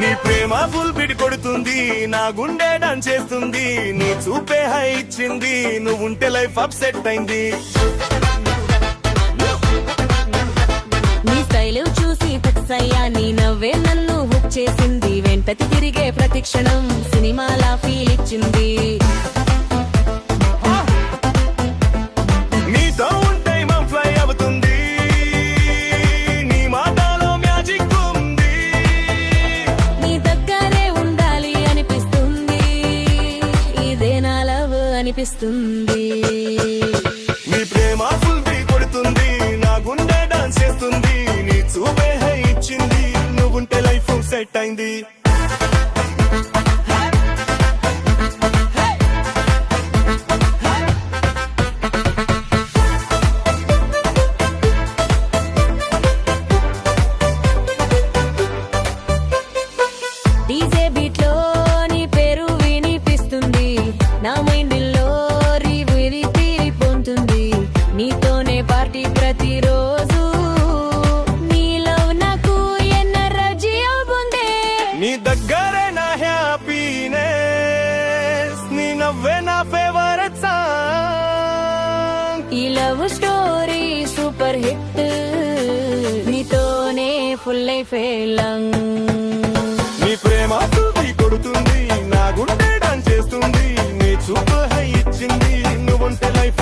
నీ ప్రేమ ఫుల్ బిడి కొడుతుంది, నా గుండె డాన్స్ చేస్తుంది, నీ చూపే హై ఇచ్చింది, నువ్వుంటే లైఫ్ అప్సెట్ అయింది. నీ స్టైల్ చూసి ఫిక్స్ అయ్యా, నీ నవ్వే నన్ను హుక్ చేసింది, వెంటకి తిరిగే ప్రతి క్షణం సినిమాలా ఫీల్ ఇచ్చింది. నీతో ఉంటే మనం ఫ్లై అవుతుంది, నీ మాటలో మ్యాజిక్ ఉంది, నీ దగ్గరే ఉండాలి అనిపిస్తుంది, ఇదే నా లవ్ అనిపిస్తుంది. నీ ప్రేమ ఫుల్ బిడి కొడుతుంది, నా గుండె డాన్స్ చేస్తుంది, నీ చూపే హై ఇచ్చింది, నువ్వుంటే లైఫ్ సెట్ అయింది. డీజే బీట్ లో నీ పేరు వినిపిస్తుంది, నా మైండ్ లో రివిరి తీరిపోతుంది, నీతోనే పార్టీ ప్రతిరోజు, నీ లవ్ నాకు ఎనర్జీ అవుతుంది. నీ దగ్గరే నా హ్యాపీనెస్, నీ నవ్వే నా ఫేవరెట్ సాంగ్. ఈ లవ్ స్టోరీ సూపర్ హిట్, నీతోనే ఫుల్ లైఫ్ లాంగ్. నీ ప్రేమ ఫుల్ కొడుతుంది, నా గుండె డాన్స్ చేస్తుంది, నీ చూపు హై ఇచ్చింది, నువ్వుంటే లైఫ్